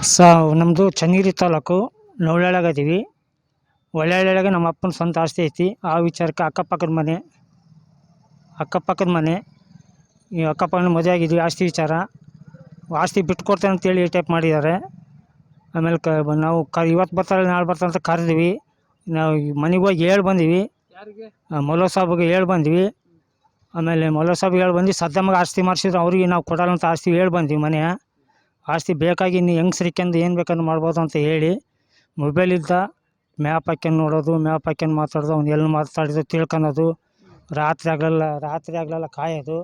ನಮ್ಮದು ಚನ್ನಗಿರಿ ತಾಲೂಕು ನವಲಹಳ್ಳಿಯಾಗ ಅದೀವಿ. ಒಳ್ಳೊಳ್ಳೆಯಾಗ ನಮ್ಮ ಅಪ್ಪನ ಸ್ವಂತ ಆಸ್ತಿ ಐತಿ. ಆ ವಿಚಾರಕ್ಕೆ ಅಕ್ಕಪಕ್ಕದ ಮನೆ ಈ ಅಕ್ಕಪಕ್ಕದ ಮದುವೆ ಆಗಿದ್ವಿ. ಆಸ್ತಿ ವಿಚಾರ ಆಸ್ತಿ ಬಿಟ್ಟು ಕೊಡ್ತೇನೆ ಅಂತೇಳಿ ಈ ಟೈಪ್ ಮಾಡಿದ್ದಾರೆ. ಆಮೇಲೆ ನಾವು ಇವತ್ತು ಬರ್ತಾರೆ ನಾಳೆ ಬರ್ತಾರೆ ಅಂತ ಕರೆದ್ವಿ. ನಾವು ಮನೆಗೆ ಹೋಗಿ ಹೇಳಿ ಬಂದೀವಿ. ಮೌಲವಿ ಸಾಬ್ಗೆ ಹೇಳಿ ಬಂದ್ವಿ. ಆಮೇಲೆ ಮೌಲವಿ ಸಾಬ್ಗೆ ಹೇಳಿ ಬಂದು ಸದ್ದಮ್ಮಗೆ ಆಸ್ತಿ ಮಾಡಿಸಿದ್ರು. ಅವ್ರಿಗೆ ನಾವು ಕೊಡಲ್ಲ ಅಂತ ಆಸ್ತಿ ಹೇಳಿ ಬಂದ್ವಿ. ಮನೆ ಆಸ್ತಿ ಬೇಕಾಗಿ ನೀವು ಹೆಂಗಸ್ರಿಕೆಂದು ಏನು ಬೇಕಂದು ಮಾಡ್ಬೋದು ಅಂತ ಹೇಳಿ ಮೊಬೈಲಿದ್ದ ಮ್ಯಾಪ್ ಹಾಕ್ಯಂಡು ನೋಡೋದು, ಮ್ಯಾಪ್ ಹಾಕ್ಯಂಡು ಮಾತಾಡೋದು, ಅವ್ನು ಎಲ್ಲಿ ಮಾತಾಡಿದ್ರು ತಿಳ್ಕೊಳೋದು, ರಾತ್ರಿ ಆಗಲೆಲ್ಲ ಕಾಯೋದು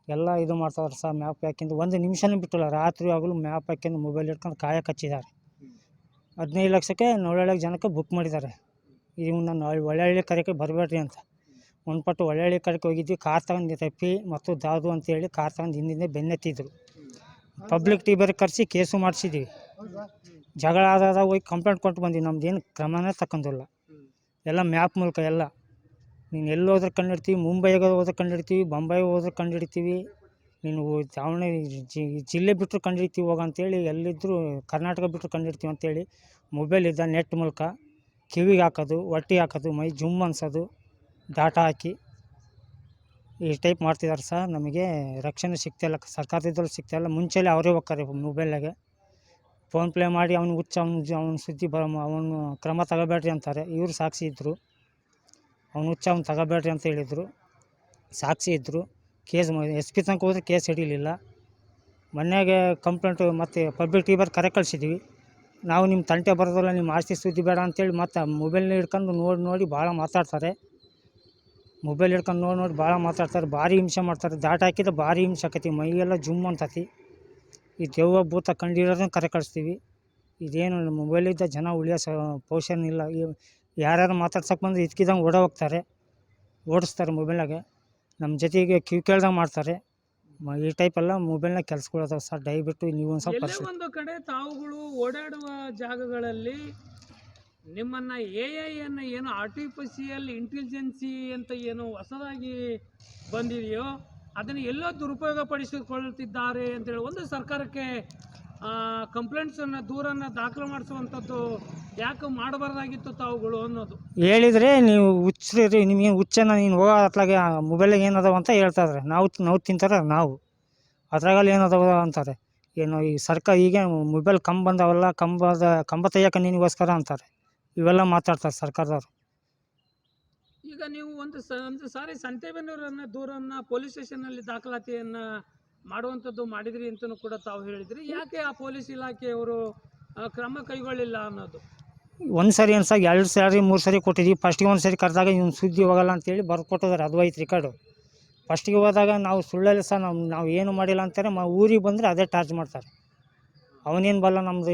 ಎಲ್ಲ ಇದು ಮಾಡ್ತಾವ್ರೆ ಸರ್. ಮ್ಯಾಪ್ ಹಾಕ್ಯಂಡು ಒಂದು ನಿಮಿಷನೂ ಬಿಟ್ಟಿಲ್ಲ. ರಾತ್ರಿ ಆಗಲು ಮ್ಯಾಪ್ ಹಾಕ್ಯಂಡು ಮೊಬೈಲ್ ಹಿಡ್ಕೊಂಡು ಕಾಯಕ್ಕೆ ಹಚ್ಚಿದ್ದಾರೆ. 15 ಲಕ್ಷಕ್ಕೆ ನವಲಹಳ್ಳಿ ಜನಕ್ಕೆ ಬುಕ್ ಮಾಡಿದ್ದಾರೆ. ಇವ್ನು ನಾನು ಒಳ್ಳೊಳ್ಳೆ ಕರೆಗೆ ಬರಬೇಡ್ರಿ ಅಂತ ಒಂದು ಪಟ್ಟು ಒಳ್ಳೊಳ್ಳೆ ಕರೆಗೆ ಹೋಗಿದ್ವಿ. ಕಾರ್ ತಗೊಂಡು ತಪ್ಪಿ ಮತ್ತು ದಾದು ಅಂತೇಳಿ ಕಾರ್ ತಗೊಂಡು ಹಿಂದಿಂದ ಬೆನ್ನತ್ತಿದ್ರು. ಪಬ್ಲಿಕ್ ಟಿಬರ್ ಕರೆಸಿ ಕೇಸು ಮಾಡಿಸಿದ್ವಿ. ಜಗಳ ಆದಾಗ ಹೋಗಿ ಕಂಪ್ಲೇಂಟ್ ಕೊಟ್ಟು ಬಂದ್ವಿ. ನಮ್ದೇನು ಕ್ರಮನೇ ತಗೊಂಡಿಲ್ಲ. ಎಲ್ಲ ಮ್ಯಾಪ್ ಮೂಲಕ ಎಲ್ಲ ನೀನು ಎಲ್ಲಿ ಹೋದ್ರೆ ಕಂಡಿಡ್ತೀವಿ. ಮುಂಬೈಗೆ ಹೋದ್ರೆ ಕಂಡಿಡ್ತೀವಿ, ಬೊಂಬೈಗೆ ಹೋದ್ರೆ ಕಂಡಿಡ್ತೀವಿ. ನೀನು ದಾವಣಗೆರೆ ಜಿಲ್ಲೆ ಬಿಟ್ಟರು ಕಂಡಿಡ್ತೀವಿ ಹೋಗಂತೇಳಿ. ಎಲ್ಲಿದ್ದರೂ ಕರ್ನಾಟಕ ಬಿಟ್ಟರು ಕಂಡಿಡ್ತೀವಿ ಅಂತೇಳಿ ಮೊಬೈಲಿದ್ದ ನೆಟ್ ಮೂಲಕ ಕಿವಿಗೆ ಹಾಕೋದು, ಹೊಟ್ಟೆ ಹಾಕೋದು, ಮೈ ಜುಮ್ ಅನ್ಸೋದು, ಡಾಟಾ ಹಾಕಿ ಈ ಟೈಪ್ ಮಾಡ್ತಿದ್ದಾರೆ ಸರ್. ನಮಗೆ ರಕ್ಷಣೆ ಸಿಗ್ತಾಯಿಲ್ಲ, ಸರ್ಕಾರದಿಂದಲೂ ಸಿಗ್ತಾಯಿಲ್ಲ. ಮುಂಚೆಲೇ ಅವರೇ ಹೋಗ್ತಾರೆ ಮೊಬೈಲಾಗೆ ಫೋನ್ ಪ್ಲೇ ಮಾಡಿ ಅವ್ನು ಹುಚ್ಚ, ಅವ್ನು ಸುದ್ದಿ ಅವನು ಕ್ರಮ ತಗೋಬೇಡ್ರಿ ಅಂತಾರೆ. ಇವರು ಸಾಕ್ಷಿ ಇದ್ದರು. ಅವ್ನು ಹುಚ್ಚ, ಅವ್ನು ತಗೋಬೇಡ್ರಿ ಅಂತ ಹೇಳಿದರು. ಸಾಕ್ಷಿ ಇದ್ದರು. ಕೇಸ್ SP ತನಕ ಹೋದ್ರೆ ಕೇಸ್ ಹಿಡೀಲಿಲ್ಲ. ಮೊನ್ನೆಗೆ ಕಂಪ್ಲೇಂಟು ಮತ್ತು ಪಬ್ಲಿಕ್ ಟಿಬರ್ ಕರೆ ಕಳಿಸಿದ್ವಿ. ನಾವು ನಿಮ್ಮ ತಂಟೆ ಬರೋದಿಲ್ಲ, ನಿಮ್ಮ ಆಸ್ತಿ ಸುದ್ದಿ ಬೇಡ ಅಂತೇಳಿ ಮತ್ತು ಮೊಬೈಲ್ನ ಹಿಡ್ಕೊಂಡು ನೋಡಿ ಭಾಳ ಮಾತಾಡ್ತಾರೆ. ಮೊಬೈಲ್ ಹಿಡ್ಕೊಂಡು ನೋಡಿ ಭಾಳ ಮಾತಾಡ್ತಾರೆ. ಭಾರಿ ಹಿಂಸೆ ಮಾಡ್ತಾರೆ. ಡಾಟಾ ಹಾಕಿದ್ರೆ ಭಾರಿ ಹಿಂಸೆ ಆಕತಿ. ಮೈಯೆಲ್ಲ ಜುಮ್ ಅಂತತಿ. ಈ ದೆವ್ವ ಭೂತ ಕಂಡಿರೋದನ್ನ ಕರೆ ಕಳಿಸ್ತೀವಿ. ಇದೇನು ಮೊಬೈಲಿದ್ದ ಜನ ಉಳಿಯೋ ಪೋಷನ್ ಇಲ್ಲ. ಯಾರ್ಯಾರು ಮಾತಾಡ್ಸಕ್ಕೆ ಬಂದರೆ ಇದ್ಕಿದಂಗೆ ಹೋಗ್ತಾರೆ, ಓಡಿಸ್ತಾರೆ ಮೊಬೈಲಾಗೆ. ನಮ್ಮ ಜೊತೆಗೆ ಕಿವಿ ಕೇಳ್ದಂಗೆ ಮಾಡ್ತಾರೆ. ಈ ಟೈಪೆಲ್ಲ ಮೊಬೈಲ್ನಾಗ ಕೆಲಸಗಳದಾವೆ ಸರ್. ದಯವಿಟ್ಟು ನೀವು ಒಂದು ಸ್ವಲ್ಪ ಒಂದು ಕಡೆ ತಾವುಗಳು ಓಡಾಡುವ ಜಾಗಗಳಲ್ಲಿ ನಿಮ್ಮನ್ನು AI ಅನ್ನು ಏನು ಆರ್ಟಿಫಿಷಿಯಲ್ ಇಂಟೆಲಿಜೆನ್ಸಿ ಅಂತ ಏನು ಹೊಸದಾಗಿ ಬಂದಿದೆಯೋ ಅದನ್ನು ಎಲ್ಲೋ ದುರುಪಯೋಗ ಪಡಿಸಿಕೊಳ್ಳುತ್ತಿದ್ದಾರೆ ಅಂತೇಳಿ ಒಂದು ಸರ್ಕಾರಕ್ಕೆ ಕಂಪ್ಲೇಂಟ್ಸನ್ನು ದೂರನ್ನು ದಾಖಲು ಮಾಡಿಸುವಂಥದ್ದು ಯಾಕೆ ಮಾಡಬಾರ್ದಾಗಿತ್ತು ತಾವುಗಳು ಅನ್ನೋದು. ಹೇಳಿದರೆ ನೀವು ಹುಚ್ಚರಿ, ನಿಮಗೆ ಹುಚ್ಚನ ನೀನು ಹೋಗೋ ಅತ್ಲಾಗೆ ಮೊಬೈಲಾಗ ಏನದಾವ ಅಂತ ಹೇಳ್ತಾಯಿದ್ರೆ ನಾವು ತಿಂತಾರೆ. ನಾವು ಅದ್ರಾಗಲ್ಲಿ ಏನದಾವ ಅಂತಾರೆ. ಏನು ಈ ಸರ್ಕಾರ ಈಗ ಮೊಬೈಲ್ ಬಂದವಲ್ಲ, ಕಂಬ ತೆಗಿಯೋಕೆ ನಿನಗೋಸ್ಕರ ಅಂತಾರೆ. ಇವೆಲ್ಲ ಮಾತಾಡ್ತಾರೆ ಸರ್ಕಾರದವ್ರು. ಈಗ ನೀವು ಒಂದು ಸಾರಿ ಸಂತೆಬೆನ್ನೂರನ್ನ ದೂರನ್ನು ಪೊಲೀಸ್ ಸ್ಟೇಷನ್ನಲ್ಲಿ ದಾಖಲಾತಿಯನ್ನು ಮಾಡುವಂಥದ್ದು ಮಾಡಿದ್ರಿ ಅಂತಲೂ ಕೂಡ ತಾವು ಹೇಳಿದ್ರಿ. ಯಾಕೆ ಆ ಪೊಲೀಸ್ ಇಲಾಖೆಯವರು ಕ್ರಮ ಕೈಗೊಳ್ಳಿಲ್ಲ ಅನ್ನೋದು? ಒಂದು ಸರಿ ಅನ್ಸಾಗ 2 ಸಾರಿ 3 ಸರಿ ಕೊಟ್ಟಿದ್ವಿ. ಫಸ್ಟಿಗೆ ಒಂದು ಸರಿ ಕರೆದಾಗ ಇವ್ನು ಸುದ್ದಿ ಹೋಗಲ್ಲ ಅಂತೇಳಿ ಬರ್ದು ಕೊಟ್ಟಿದ್ದಾರೆ. ಅದು ಐತೆ ರಿಕಾರ್ಡು. ಫಸ್ಟಿಗೆ ಹೋದಾಗ ನಾವು ಸುಳ್ಳಲ್ಲಿ ಸಹ ನಾವು ಏನು ಮಾಡಿಲ್ಲ ಅಂತಾರೆ. ಊರಿಗೆ ಬಂದರೆ ಅದೇ ಟಾರ್ಚ್ ಮಾಡ್ತಾರೆ. ಅವನೇನು ಬಲ್ಲ, ನಮ್ಮದು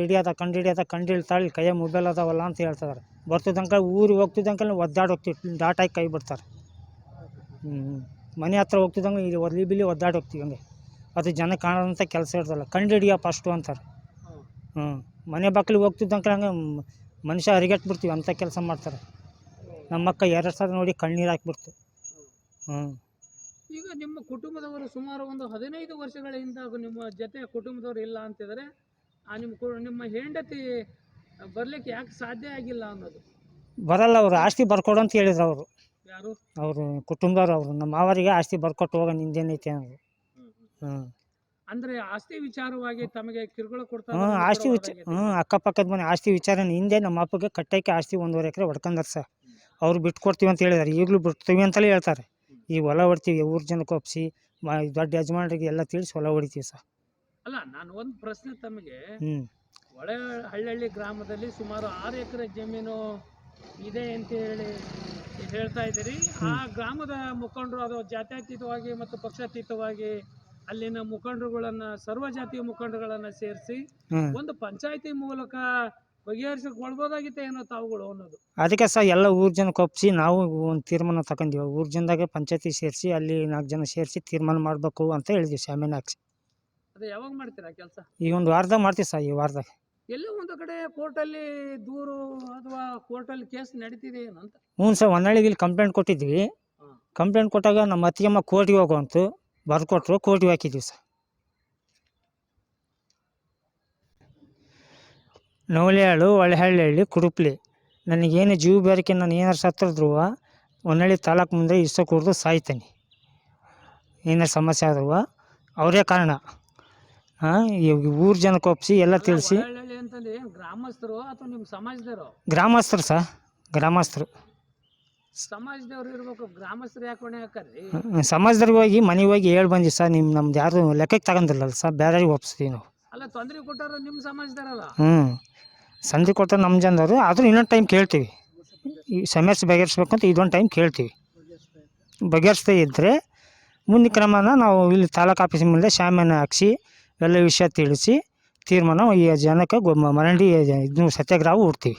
ಕಂಡಿಡ್ತಾಳೆ ಕೈಯ ಮೊಬೈಲ್ ಅದಾವಲ್ಲ ಅಂತ ಹೇಳ್ತಿದ್ದಾರೆ. ಬರ್ತಿದ್ದಂಗೆ ಊರಿಗೆ ಹೋಗ್ತಿದ್ದಂಗೆ ಒದ್ದಾಡೋಗ್ತೀವಿ. ಡಾಟಾಗಿ ಕೈ ಬಿಡ್ತಾರೆ. ಮನೆ ಹತ್ರ ಹೋಗ್ತಿದ್ದಂಗೆ ಇದು ಒದ್ಲಿ ಬಿಲ್ಲಿ ಒದ್ದಾಡೋಗ್ತೀವಿ. ಹಂಗೆ ಅದು ಜನ ಕಾಣೋದಂಥ ಕೆಲಸ ಇರ್ತಲ್ಲ. ಕಂಡಿಡಿಯ ಫಸ್ಟು ಅಂತಾರೆ. ಮನೆ ಬಾಗಿಲಿಗೆ ಹೋಗ್ತಿದ್ದಂಗೆ ಹಂಗೆ ಮನುಷ್ಯ ಹರಿಗೆಟ್ಬಿಡ್ತೀವಿ. ಅಂಥ ಕೆಲಸ ಮಾಡ್ತಾರೆ. ನಮ್ಮ ಅಕ್ಕ 2 ಸಲ ನೋಡಿ ಕಣ್ಣೀರು ಹಾಕಿಬಿಡ್ತು. ಈಗ ನಿಮ್ಮ ಕುಟುಂಬದವರು ಸುಮಾರು ಒಂದು 15 ವರ್ಷಗಳ ಹಿಂದೆ ನಿಮ್ಮ ಜೊತೆ ಕುಟುಂಬದವರು ಇಲ್ಲ ಅಂತಿದ್ದಾರೆ. ನಿಮ್ಮ ಹೆಂಡತಿ ಬರ್ಲಿಕ್ಕೆ ಯಾಕೆ ಸಾಧ್ಯ ಆಗಿಲ್ಲ ಅನ್ನೋದು? ಬರಲ್ಲ. ಅವರು ಆಸ್ತಿ ಬರ್ಕೊಡು ಅಂತ ಹೇಳಿದ್ರು. ಅವರು ಯಾರು? ಅವರು ಕುಟುಂಬದವ್ರು. ಅವರು ನಮ್ಮ ಮಾವರಿಗೆ ಆಸ್ತಿ ಬರ್ಕೊಟ್ಟು ಹೋಗ ನಿಂದೇನೈತೆ ಅನ್ನೋದು. ಅಂದ್ರೆ ಆಸ್ತಿ ವಿಚಾರವಾಗಿ ತಮಗೆ ಕಿರುಕುಳ ಕೊಡ್ತಾರೆ. ಆಸ್ತಿ ಅಕ್ಕಪಕ್ಕದ ಮನೆ ಆಸ್ತಿ ವಿಚಾರ ಹಿಂದೆ ನಮ್ಮ ಅಪ್ಪಗೆ ಕಟ್ಟಕ್ಕೆ ಆಸ್ತಿ 1.5 ಎಕರೆ ಹೊಡ್ಕೊಂಡಾರ ಸರ್. ಅವ್ರು ಬಿಟ್ಕೊಡ್ತೀವಿ ಅಂತ ಹೇಳಿದ್ದಾರೆ. ಈಗಲೂ ಬಿಡ್ತೀವಿ ಅಂತಲೇ ಹೇಳ್ತಾರೆ. ಈಗ ಹೊಲ ಹೊಡ್ತೀವಿ, ಊರು ಜನಕ್ಕೆ ಒಪ್ಪಿಸಿ ದೊಡ್ಡ ಯಜಮಾನರಿಗೆ ಎಲ್ಲ ತಿಳಿಸಿ ಹೊಲ ಹೊಡಿತೀವಿ ಸರ್. ಅಲ್ಲ, ನಾನು ಒಂದು ಪ್ರಶ್ನೆ ತಮಗೆ. ಹಳ್ಳಹಳ್ಳಿ ಗ್ರಾಮದಲ್ಲಿ ಸುಮಾರು 6 ಎಕರೆ ಜಮೀನು ಇದೆ ಅಂತ ಹೇಳ್ತಾ ಇದ್ದೀರಿ. ಆ ಗ್ರಾಮದ ಮುಖಂಡರು ಅದು ಜಾತ್ಯತೀತವಾಗಿ ಮತ್ತು ಪಕ್ಷಾತೀತವಾಗಿ ಅಲ್ಲಿನ ಮುಖಂಡರುಗಳನ್ನ, ಸರ್ವಜಾತಿಯ ಮುಖಂಡರುಗಳನ್ನ ಸೇರಿಸಿ ಒಂದು ಪಂಚಾಯತಿ ಮೂಲಕ ಬಗೆಹರಿಸಿಕೊಳ್ಬೋದಾಗಿತ್ತೆ ಏನೋ ತಾವುಗಳು ಅನ್ನೋದು. ಅದಕ್ಕೆ ಸಹ ಎಲ್ಲ ಊರು ಜನಕ್ಕೆ ಒಪ್ಪಿಸಿ ನಾವು ಒಂದು ತೀರ್ಮಾನ ತಗೊಂಡಿವಿ. ಊರು ಜನದಾಗೆ ಪಂಚಾಯತಿ ಸೇರಿಸಿ ಅಲ್ಲಿ 4 ಜನ ಸೇರಿಸಿ ತೀರ್ಮಾನ ಮಾಡಬೇಕು ಅಂತ ಹೇಳಿದ್ವಿ. ಶಾಮೀನು ಹಾಕ್ಸಿ. ಅದು ಯಾವಾಗ ಮಾಡ್ತೀರಾ ಕೆಲಸ? ಈ ಒಂದು ವಾರದಾಗ ಮಾಡ್ತೀವಿ ಸರ್. ಈ ವಾರದಾಗ ಎಲ್ಲೋ ಒಂದು ಕಡೆ ಕೋರ್ಟಲ್ಲಿ ದೂರು ಅಥವಾ ಕೋರ್ಟಲ್ಲಿ ಕೇಸ್ ನಡೀತಿದೆ ಏನು ಅಂತ. ಸರ್. ಹೊನ್ನಳ್ಳಿಗೆ ಕಂಪ್ಲೇಂಟ್ ಕೊಟ್ಟಿದ್ವಿ. ಕಂಪ್ಲೇಂಟ್ ಕೊಟ್ಟಾಗ ನಮ್ಮ ಅತ್ತಿಗೆಮ್ಮ ಕೋರ್ಟಿಗೆ ಹೋಗುವಂತು ಬರ್ಕೊಟ್ರು. ಕೋರ್ಟಿಗೆ ಹಾಕಿದ್ವಿ ಸರ್. ನವಲಿಯಾಳು ಹೊಳೆಹಳ್ಳಿ ಕುಡುಪ್ಲಿ ನನಗೇನು ಜೀವ ಬೇರೆಕೆ ನಾನು ಏನಾರು ಸತ್ತಿದ್ರು ಹೊನ್ನಳ್ಳಿ ತಾಲೂಕು ಮುಂದೆ ಇಷ್ಟ ಕುಡಿದು ಸಾಯ್ತೀನಿ. ಏನಾರು ಸಮಸ್ಯೆ ಆದ್ರೂ ಅವರೇ ಕಾರಣ. ಈ ಊರು ಜನಕ್ಕೆ ಒಪ್ಪಿಸಿ ಎಲ್ಲ ತಿಳಿಸಿ. ಹೊಳೆಹಳ್ಳಿ ಅಂತಂದ್ರೆ ಏನು ಗ್ರಾಮಸ್ಥರು ಅಥವಾ ನಿಮ್ಮ ಸಮಾಜದವರು? ಗ್ರಾಮಸ್ಥರು ಸರ್, ಗ್ರಾಮಸ್ಥರು. ಸಮಾಜದವ್ರು ಇರ್ಬೇಕು, ಗ್ರಾಮಸ್ಥರು ಯಾಕೆ ಹೊಣೆ ಹಾಕರಿ? ಸಮಾಜದವ್ರಿಗೆ ಹೋಗಿ ಮನೆಗೆ ಹೋಗಿ ಹೇಳಿ ಬಂದಿ ಸರ್, ನಮ್ದು ಯಾರು ಲೆಕ್ಕಕ್ಕೆ ತಗೊಂಡಿಲ್ಲಲ್ಲ ಸರ್, ಬೇರೆಯವ್ರಿಗೆ ಒಪ್ಪಿಸ್ತೀವಿ ನಾವು. ಅಲ್ಲ, ತೊಂದರೆ ಕೊಟ್ಟವ್ರು ನಿಮ್ಮ ಸಮಾಜದವರಲ್ಲ. ಸಂಧಿ ಕೊಡ್ತಾರೆ ನಮ್ಮ ಜನದವರು. ಆದರೂ ಇನ್ನೊಂದು ಟೈಮ್ ಕೇಳ್ತೀವಿ, ಈ ಸಮಸ್ಯೆ ಬಗೆಹರಿಸ್ಬೇಕಂತ ಇದೊಂದು ಟೈಮ್ ಕೇಳ್ತೀವಿ. ಬಗೆಹರಿಸ್ದೇ ಇದ್ದರೆ ಮುಂದಿನ ಕ್ರಮನ ನಾವು ಇಲ್ಲಿ ತಾಲೂಕು ಆಫೀಸಿನ ಮುಂದೆ ಶಾಮಿಯಾನ ಹಾಕ್ಸಿ ಎಲ್ಲ ವಿಷಯ ತಿಳಿಸಿ ತೀರ್ಮಾನ ಈ ಜನಕ್ಕೆ ಮರಂಡಿ ಇದನ್ನು ಸತ್ಯಾಗ್ರಹ ಹೂಡ್ತೀವಿ.